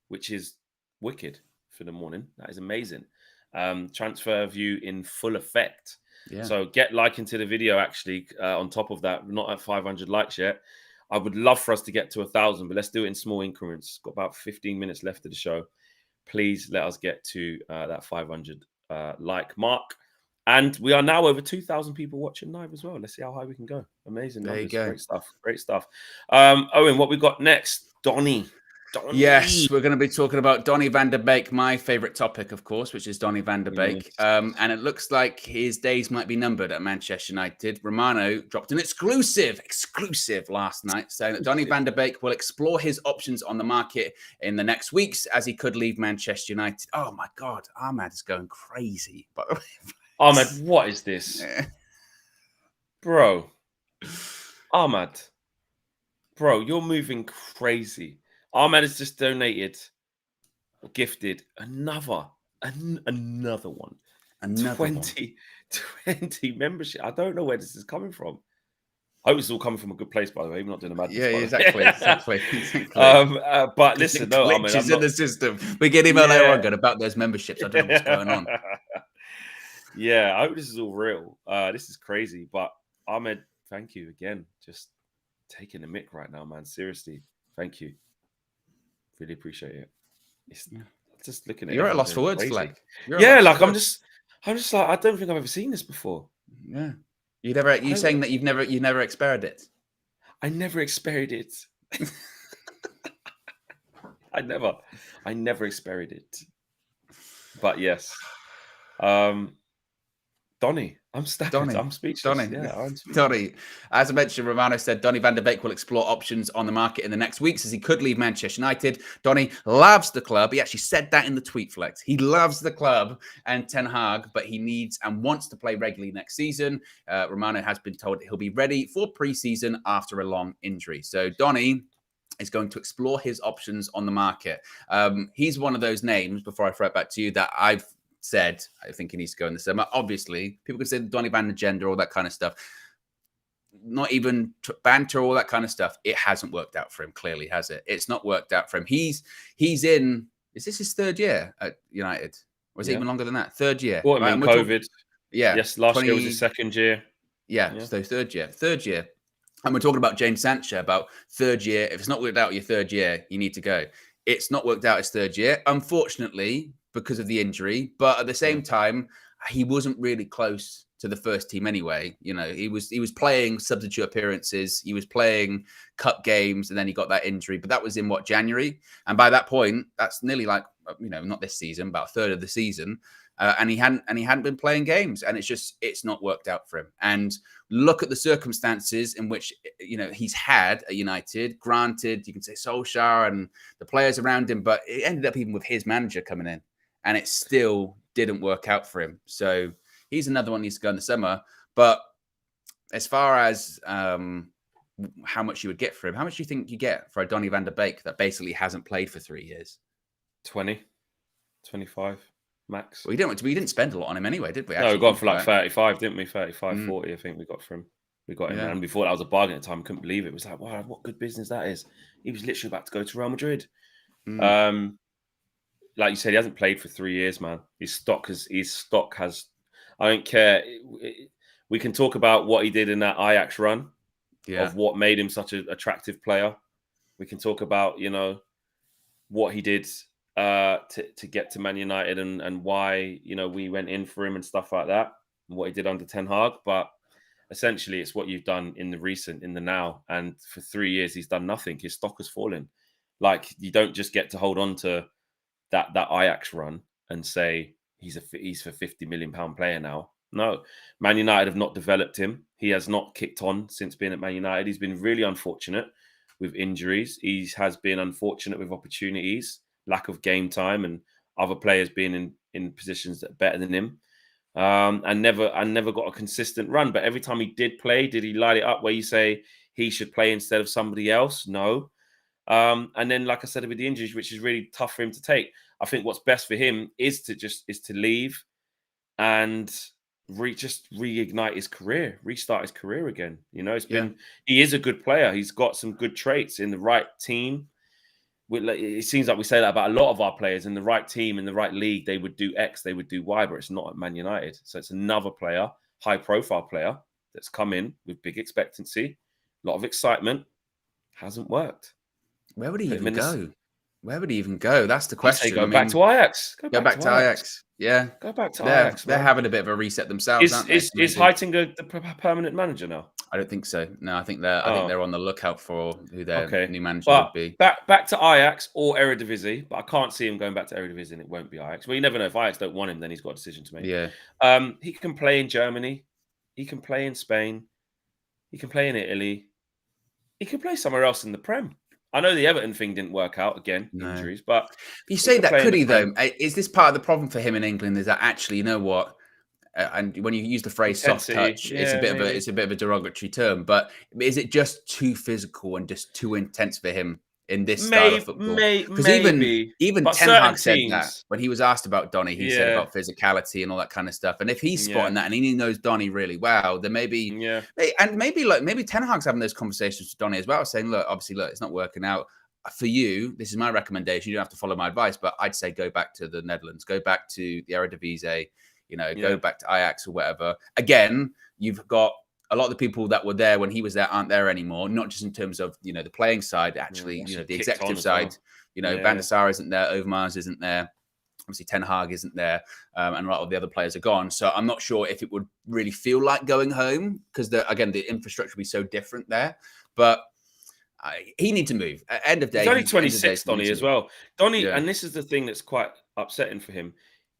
which is wicked for the morning. That is amazing. Transfer view in full effect. Yeah. So get liking to the video, actually, on top of that. We're not at 500 likes yet. I would love for us to get to 1,000, but let's do it in small increments. Got about 15 minutes left of the show. Please let us get to that 500 like mark. And we are now over 2,000 people watching live as well. Let's see how high we can go. Amazing numbers. There you go. Great stuff. Owen, what we got next? Donny. Yes, we're going to be talking about Donny van de Beek, my favorite topic, of course, which is Donny van de Beek. Yes. And it looks like his days might be numbered at Manchester United. Romano dropped an exclusive last night, saying that Donny van de Beek will explore his options on the market in the next weeks as he could leave Manchester United. Oh, my God. Ahmad is going crazy, by the way. Ahmad, what is this? Bro. Ahmad. Bro, you're moving crazy. Ahmad has just donated or gifted another one. Another 20 membership. I don't know where this is coming from. I hope it's all coming from a good place, by the way. I'm not doing a madness. Yeah, exactly. But listen, no, Ahmad, glitches in the system. We get email later on about those memberships. I don't know what's going on. Yeah, I hope this is all real. This is crazy. But Ahmed, thank you again. Just taking the mic right now, man. Seriously, thank you. Really appreciate it. It's just looking at you're at a loss for words, Fleck. I'm just like, I don't think I've ever seen this before. Yeah. You saying that you've never experienced it? I never experienced it. I never experienced it. But yes. Donny, I'm stacking. I'm speechless. Donny. As I mentioned, Romano said Donny van de Beek will explore options on the market in the next weeks as he could leave Manchester United. Donny loves the club. He actually said that in the tweet, Flex. He loves the club and Ten Hag, but he needs and wants to play regularly next season. Romano has been told he'll be ready for pre-season after a long injury. So Donny is going to explore his options on the market. He's one of those names, before I throw it back to you, that I've said I think he needs to go in the summer. Obviously, people could say the Donny van agenda, all that kind of stuff. Not even banter, all that kind of stuff. It hasn't worked out for him, clearly, has it? It's not worked out for him. He's in, is this his third year at United? Or is it even longer than that? Third year. Well, I mean, COVID. Yes, last year was his second year. Yeah, so third year. And we're talking about Jane Sancho, about third year. If it's not worked out your third year, you need to go. It's not worked out his third year, unfortunately, because of the injury. But at the same time, he wasn't really close to the first team anyway. You know, he was playing substitute appearances, he was playing cup games, and then he got that injury. But that was in January, and by that point, that's nearly like, you know, not this season, about a third of the season. And he hadn't been playing games, and it's not worked out for him. And look at the circumstances in which, you know, he's had at United. Granted, you can say Solskjaer and the players around him, but it ended up even with his manager coming in, and it still didn't work out for him. So he's another one that needs to go in the summer. But as far as how much you would get for him, how much do you think you get for a Donny van de Beek that basically hasn't played for 3 years? 20, 25 max. Well, we didn't spend a lot on him anyway, did we? No, we got for like 35, didn't we? 35, 40, I think we got for him. We got him. And before that was a bargain at the time. I couldn't believe it. It was like, wow, what good business that is. He was literally about to go to Real Madrid. Like you said, he hasn't played for 3 years, man. His stock has, I don't care. We can talk about what he did in that Ajax run of what made him such an attractive player. We can talk about, you know, what he did to get to Man United and why, you know, we went in for him and stuff like that, and what he did under Ten Hag. But essentially, it's what you've done in the now. And for 3 years, he's done nothing. His stock has fallen. Like, you don't just get to hold on to that Ajax run and say he's for £50 million player now. No, Man United have not developed him. He has not kicked on since being at Man United. He's been really unfortunate with injuries. He has been unfortunate with opportunities, lack of game time, and other players being in positions that are better than him. And never got a consistent run. But every time he did play, did he light it up where you say he should play instead of somebody else? No. And then, like I said, with the injuries, which is really tough for him to take, I think what's best for him is to leave and just reignite his career, restart his career again. You know, he is a good player. He's got some good traits in the right team. It seems like we say that about a lot of our players. In the right team, in the right league, they would do X, they would do Y, but it's not at Man United. So it's another player, high-profile player that's come in with big expectancy, a lot of excitement, hasn't worked. Where would he even go? Where would he even go? That's the question. Go back to Ajax. Go back to Ajax. Yeah. Go back to Ajax. They're having a bit of a reset themselves, aren't they? Is Heitinga the permanent manager now? I don't think so. No, I think they're on the lookout for who their new manager would be. Back to Ajax or Eredivisie, but I can't see him going back to Eredivisie, and it won't be Ajax. Well, you never know. If Ajax don't want him, then he's got a decision to make. Yeah. He can play in Germany. He can play in Spain. He can play in Italy. He can play somewhere else in the Prem. I know the Everton thing didn't work out again, injuries, but you say that, could he though? Is this part of the problem for him in England? Is that actually, you know what? And when you use the phrase soft touch, it's a bit of a derogatory term. But is it just too physical and just too intense for him in this style of football? Because even Ten Hag said that when he was asked about Donny, he said about physicality and all that kind of stuff. And if he's spotting that and he knows Donny really well, then maybe Ten Hag's having those conversations with Donny as well, saying, look, it's not working out for you. This is my recommendation. You don't have to follow my advice, but I'd say go back to the Netherlands, go back to the Eredivisie. Go back to Ajax or whatever. Again, you've got a lot of the people that were there when he was there aren't there anymore. Not just in terms of, the playing side, actually, the executive side. Van der Sar isn't there, Overmars isn't there. Obviously, Ten Hag isn't there, and a lot of the other players are gone. So I'm not sure if it would really feel like going home because, the infrastructure would be so different there. But he needs to move. At the end of the day, he's only 26, Donny, as well. Donny, and this is the thing that's quite upsetting for him.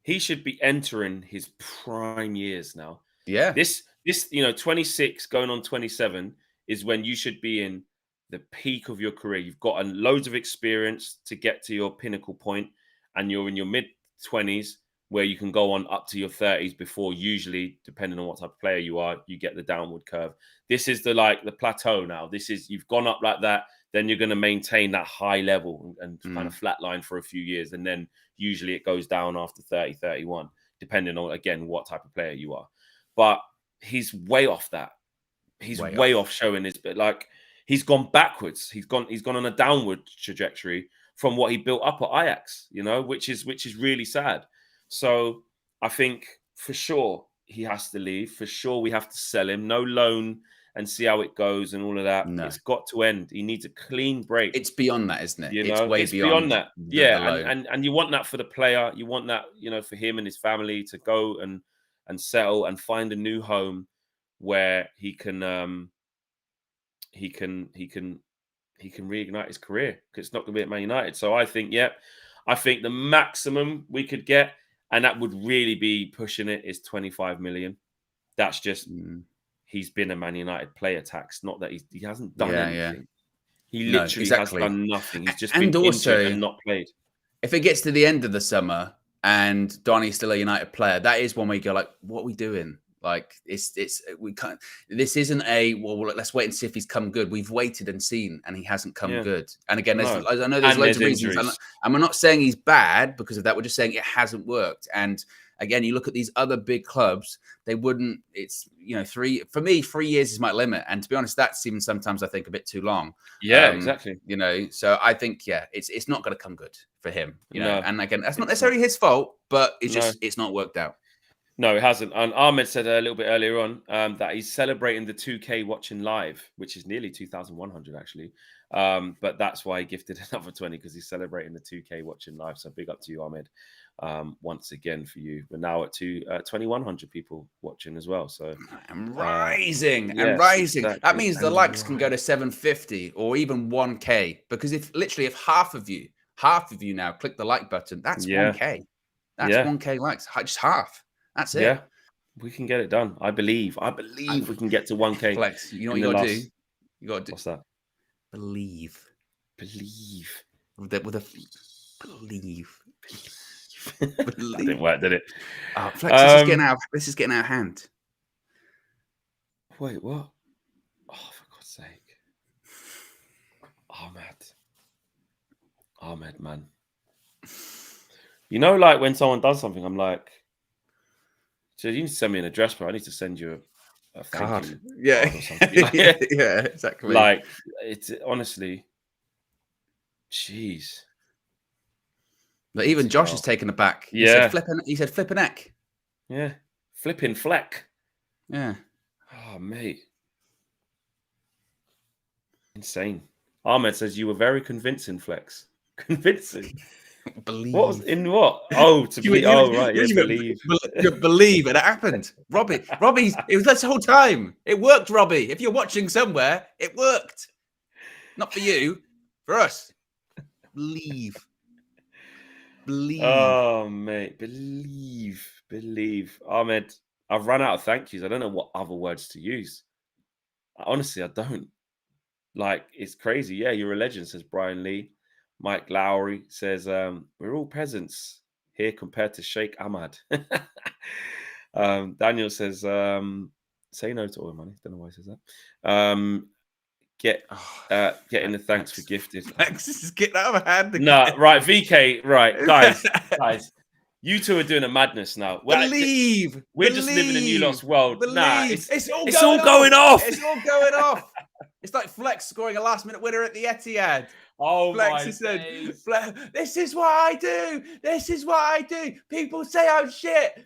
He should be entering his prime years now. Yeah. This 26 going on 27 is when you should be in the peak of your career. You've got loads of experience to get to your pinnacle point, and you're in your mid-20s where you can go on up to your 30s before, usually, depending on what type of player you are, you get the downward curve. This is the plateau now. You've gone up like that. Then you're going to maintain that high level and kind of flatline for a few years. And then usually it goes down after 30, 31, depending on, again, what type of player you are. But he's way off that. He's way off showing his bit. He's gone backwards. He's gone on a downward trajectory from what he built up at Ajax, which is really sad. So I think for sure he has to leave. For sure we have to sell him. No loan and see how it goes and all of that. No. It's got to end. He needs a clean break. It's beyond that, isn't it? It's way beyond that. And you want that for the player. You want that, for him and his family to go and and settle and find a new home where he can reignite his career, because it's not going to be at Man United. So I think, I think the maximum we could get, and that would really be pushing it, is 25 million. That's just he's been a Man United player tax, not that he hasn't done anything. He literally has done nothing. He's just been injured and not played. If it gets to the end of the summer and Donny's still a United player, that is one where you go like, what are we doing? Like we can't. This isn't let's wait and see if he's come good. We've waited and seen, and he hasn't come good. And again, I know there's loads of reasons, and we're not saying he's bad because of that. We're just saying it hasn't worked. And again, you look at these other big clubs; they wouldn't. It's 3 years is my limit, and to be honest, that's even sometimes I think a bit too long. Yeah, exactly. So I think it's not going to come good for him. And again, that's not necessarily his fault, but it's not worked out. No, it hasn't. And Ahmed said a little bit earlier on that he's celebrating the 2K watching live, which is nearly 2,100 actually. But that's why he gifted another 20, because he's celebrating the 2K watching live. So big up to you, Ahmed, once again for you. We're now at 2,100 people watching as well. So I'm rising and rising. Exactly. That means the likes can go to 750 or even 1K, because if half of you now click the like button, that's 1K. That's 1K likes, just half. That's it. Yeah, we can get it done. I believe we can get to 1K. Flex, you know what you got to do? You got to do. What's that? Believe. With a believe. That didn't work, did it? Oh, Flex, this is getting out of hand. Wait, what? Oh, for God's sake. Ahmed, man. Like when someone does something, I'm like, so you need to send me an address, bro. I need to send you a card. Card yeah, exactly. Like, it's honestly, jeez. But even Josh has taken it back. He said flipping neck. Yeah, flipping fleck. Yeah. Oh, mate, insane. Ahmed says you were very convincing, Flex. Convincing. Believe. What was in what? Oh, to be. Right. Yeah, believe. Believe, and it happened. Robbie's. It was this whole time. It worked, Robbie. If you're watching somewhere, it worked. Not for you, for us. Believe. Oh, mate, believe. Ahmed, I've run out of thank yous. I don't know what other words to use. Honestly, I don't. Like, it's crazy. Yeah, you're a legend, says Brian Lee. Mike Lowry says, we're all peasants here compared to Sheikh Ahmad. Daniel says, say no to oil money. Don't know why he says that. Getting the thanks for gifted. Thanks, this is getting out of hand again. No, right, VK, right, guys. You two are doing a madness now. We're just living in a new lost world. It's all going off. It's all going off. It's like Flex scoring a last-minute winner at the Etihad. Oh, Flex said, this is what I do. This is what I do. People say I'm shit.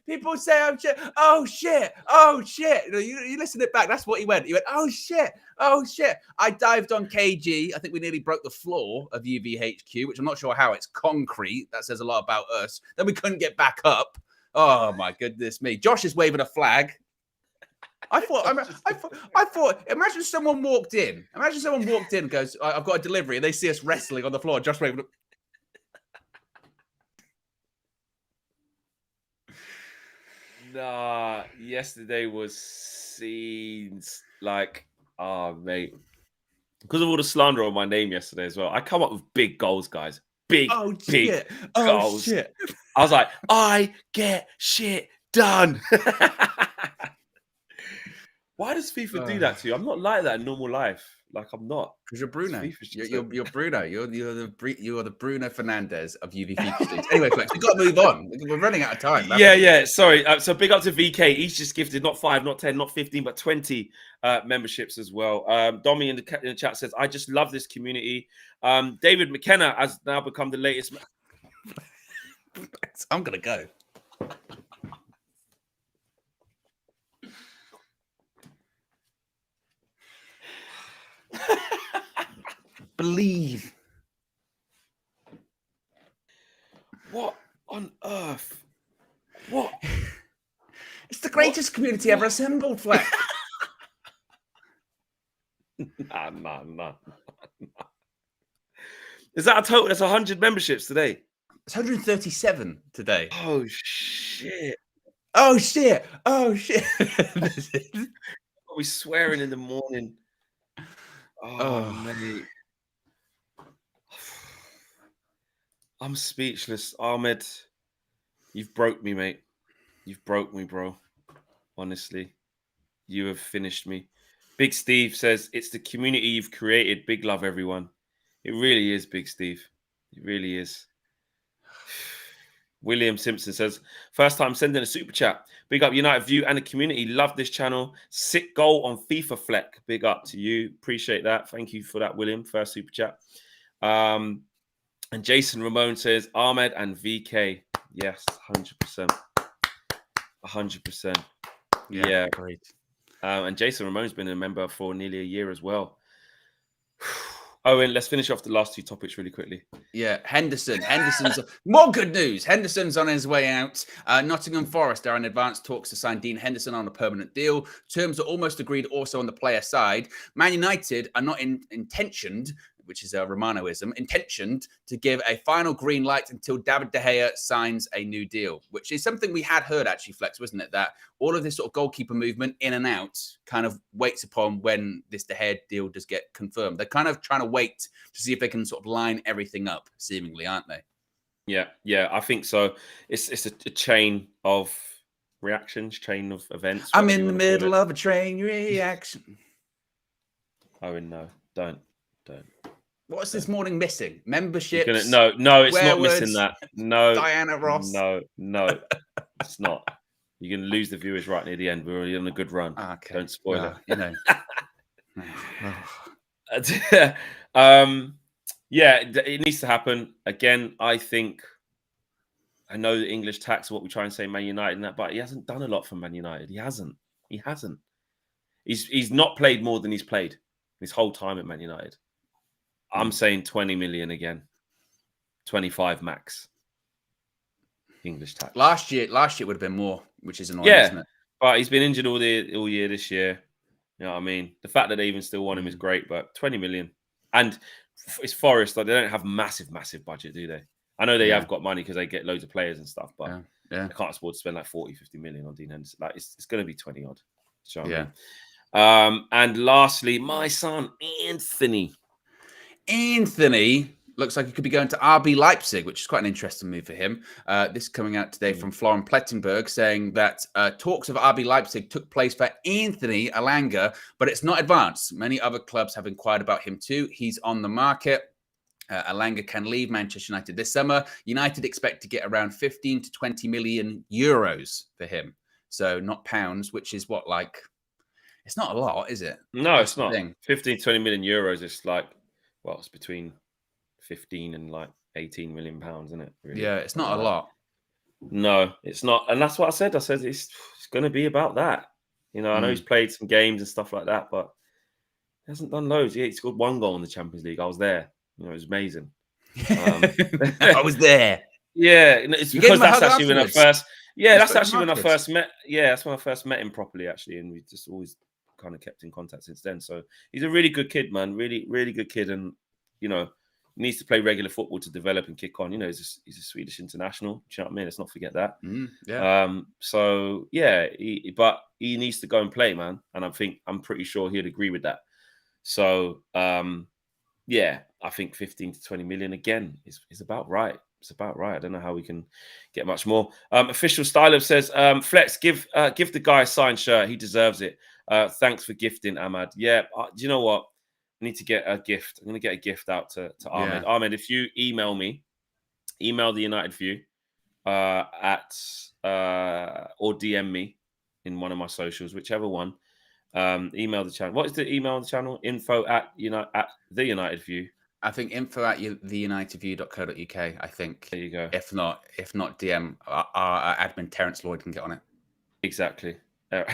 Oh, shit. You listen it back. That's what he went. He went, oh, shit. I dived on KG. I think we nearly broke the floor of UVHQ, which I'm not sure how. It's concrete. That says a lot about us. Then we couldn't get back up. Oh, my goodness me. Josh is waving a flag. I thought, imagine someone walked in. And goes, I've got a delivery, and they see us wrestling on the floor. Josh waving. Nah, yesterday was scenes like, mate. Because of all the slander on my name yesterday as well, I come up with big goals, guys. Big goals. Shit. I was like, I get shit done. Why does FIFA do that to you? I'm not like that in normal life. Like, I'm not. Because you're Bruno. You're Bruno. You're the Bruno Fernandes of UV FIFA Streets. Anyway, Flex, we've got to move on. We're running out of time. Yeah. Sorry. So big up to VK. He's just gifted not 5, not 10, not 15, but 20 memberships as well. Donny in the chat says, I just love this community. David McKenna has now become the latest. I'm going to go. Believe. What on earth? What? It's the greatest community ever assembled, Fleck. Nah. Is that a total? That's 100 memberships today. It's 137 today. Oh shit! Oh shit! Oh shit! Are we swearing in the morning? Oh, mate. I'm speechless. Ahmed, you've broke me, mate. You've broke me, bro. Honestly, you have finished me. Big Steve says, it's the community you've created. Big love, everyone. It really is, Big Steve. It really is. William Simpson says, first time sending a super chat. Big up United View and the community. Love this channel. Sick goal on FIFA Fleck. Big up to you. Appreciate that. Thank you for that, William. First super chat. And Jason Ramon says, Ahmed and VK. Yes, 100%. 100%. Yeah. Great. And Jason Ramon's been a member for nearly a year as well. Owen, let's finish off the last two topics really quickly. Yeah, Henderson's more good news. Henderson's on his way out. Nottingham Forest are in advanced talks to sign Dean Henderson on a permanent deal. Terms are almost agreed also on the player side. Man United are not intentioned, which is a Romanoism, intentioned to give a final green light until David De Gea signs a new deal, which is something we had heard actually, Flex, wasn't it? That all of this sort of goalkeeper movement in and out kind of waits upon when this De Gea deal does get confirmed. They're kind of trying to wait to see if they can sort of line everything up, seemingly, aren't they? Yeah, I think so. It's a chain of reactions, chain of events. I'm in the middle of a train reaction. Owen, no, don't. What's this morning missing? Memberships? No, it's not missing that. No, Diana Ross? No, it's not. You're going to lose the viewers right near the end. We're already on a good run. Okay. Don't spoil it. You know. Yeah, it needs to happen. Again, I know the English tax, what we try and say Man United and that, but he hasn't done a lot for Man United. He hasn't. He's not played more than he's played his whole time at Man United. I'm saying 20 million again. 25 max. English tax. Last year would have been more, which is annoying, isn't it? But he's been injured all year this year. You know what I mean? The fact that they even still want him is great, but 20 million. And it's Forest, like, they don't have massive budget, do they? I know they have got money because they get loads of players and stuff, but they can't afford to spend like 40, 50 million on Dean Henderson. Like, it's going to be 20 odd. You know what I mean? And lastly, my son, Anthony looks like he could be going to RB Leipzig, which is quite an interesting move for him. This coming out today from Florian Plettenberg saying that talks of RB Leipzig took place for Anthony Elanga, but it's not advanced. Many other clubs have inquired about him too. He's on the market. Elanga can leave Manchester United this summer. United expect to get around 15 to 20 million euros for him. So not pounds, which is what, like, it's not a lot, is it? No, it's not. 15, 20 million euros. It's like, well, it's between 15 and like 18 million pounds, isn't it? Really? Yeah, it's not a lot. No, it's not. And that's what I said. I said it's going to be about that. You know, I know he's played some games and stuff like that, but he hasn't done loads. Yeah, he scored one goal in the Champions League. I was there. You know, it was amazing. I was there. Yeah, it's because that's actually when I first. Yeah, that's actually when I first met. Yeah, that's when I first met him properly, actually, and we just always kind of kept in contact since then. So he's a really good kid, man. Really, really good kid, and you know, needs to play regular football to develop and kick on. You know, he's a Swedish international. Do you know what I mean? Let's not forget that. So yeah, but he needs to go and play, man. And I'm pretty sure he'd agree with that. So yeah, I think 15 to 20 million again is about right. It's about right. I don't know how we can get much more. Official Styler says, Flex, give the guy a signed shirt. He deserves it. Thanks for gifting, Ahmad. Yeah, do you know what? I need to get a gift. I'm going to get a gift out to Ahmed. Ahmed, if you email the United View at or DM me in one of my socials, whichever one. Email the channel. What is the email on the channel? Info at the United View. I think info at theunitedview.co.uk. I think. There you go. If not, DM our admin Terence Lloyd can get on it. Exactly. So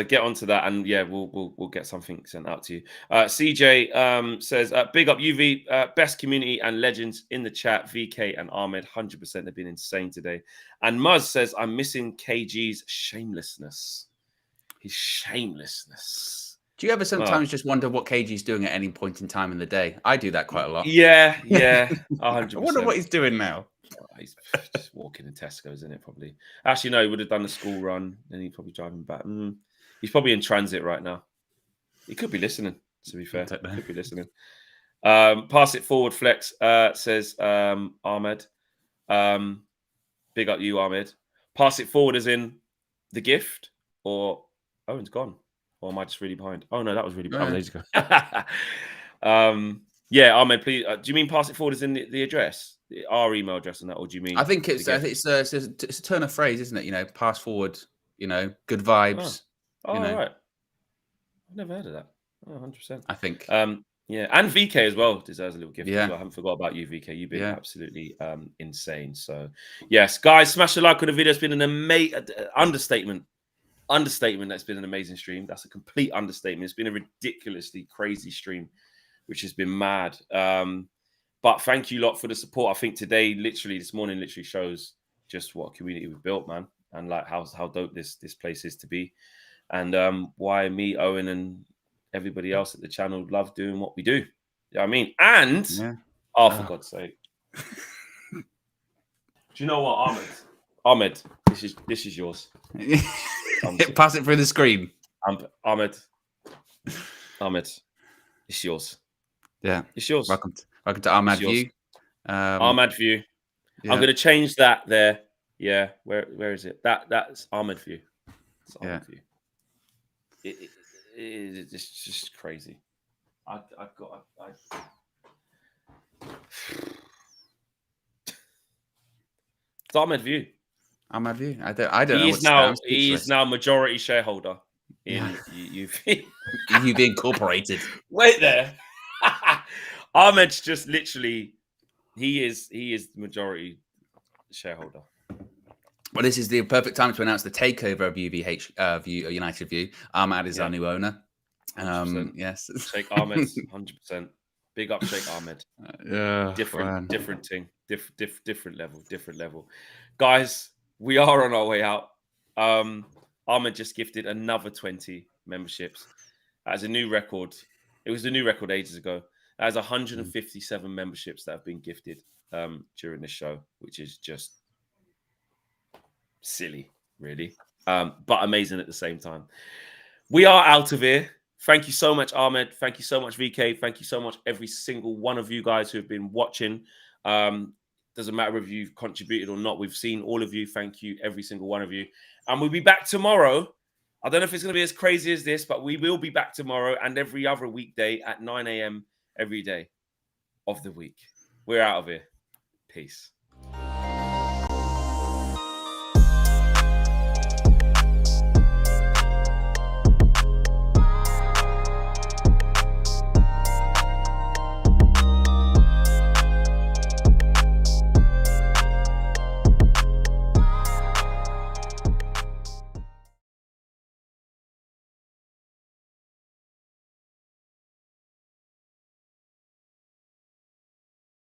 get onto that, and yeah, we'll get something sent out to you. CJ says, "Big up UV, best community and legends in the chat. VK and Ahmed, 100%. They've been insane today." And Muzz says, "I'm missing KG's shamelessness. His shamelessness." Do you ever sometimes just wonder what KG's doing at any point in time in the day? I do that quite a lot. Yeah, 100%. I wonder what he's doing now. He's just walking in Tesco's, isn't it? Probably. Actually, no, he would have done the school run, and he's probably driving back. He's probably in transit right now. He could be listening, to be fair. Could be listening. Pass it forward, Flex, says Ahmed. Big up you, Ahmed. Pass it forward as in the gift, or Owen's gone. Or am I just really behind? Oh, no, that was really behind. Days ago. Yeah, Ahmed, please. Do you mean pass it forward as in the address? Our email address and that, or do you mean? I think it's a turn of phrase, isn't it? You know, pass forward. You know, good vibes. Oh, right. I've never heard of that. Oh, 100%. I think. Yeah, and VK as well deserves a little gift. Yeah, as well. I haven't forgot about you, VK. You've been absolutely insane. So, yes, guys, smash the like on the video. It's been an amazing understatement. That's been an amazing stream. That's a complete understatement. It's been a ridiculously crazy stream, which has been mad. But thank you lot for the support. I think today, this morning, shows just what a community we've built, man, and like how dope this place is to be, and why me, Owen, and everybody else at the channel love doing what we do. You know what I mean? And for God's sake, do you know what, Ahmed? This is yours. Pass it through the screen. Ahmed, it's yours. Yeah, it's yours. Welcome to Ahmed View. Ahmed View. Yeah. I'm going to change that there. Yeah, where is it? That's Ahmed View. It's Ahmed View. It's just crazy. I've got. It's Ahmed View. Ahmed View. I don't know. He is now majority shareholder in UV. UV Incorporated. Wait there. Ahmed's just literally. He is the majority shareholder. Well, this is the perfect time to announce the takeover of UVH United View. Ahmed is our new owner. Yes, Sheikh Ahmed, 100%. Big up, Sheikh Ahmed. Different thing, different level. Guys, we are on our way out. Ahmed just gifted another 20 memberships. As a new record. It was a new record ages ago. There's 157 memberships that have been gifted during this show, which is just silly, really, but amazing at the same time. We are out of here. Thank you so much, Ahmed. Thank you so much, VK. Thank you so much, every single one of you guys who have been watching. Doesn't matter if you've contributed or not. We've seen all of you. Thank you, every single one of you. And we'll be back tomorrow. I don't know if it's going to be as crazy as this, but we will be back tomorrow and every other weekday at 9 a.m. every day of the week. We're out of here. Peace.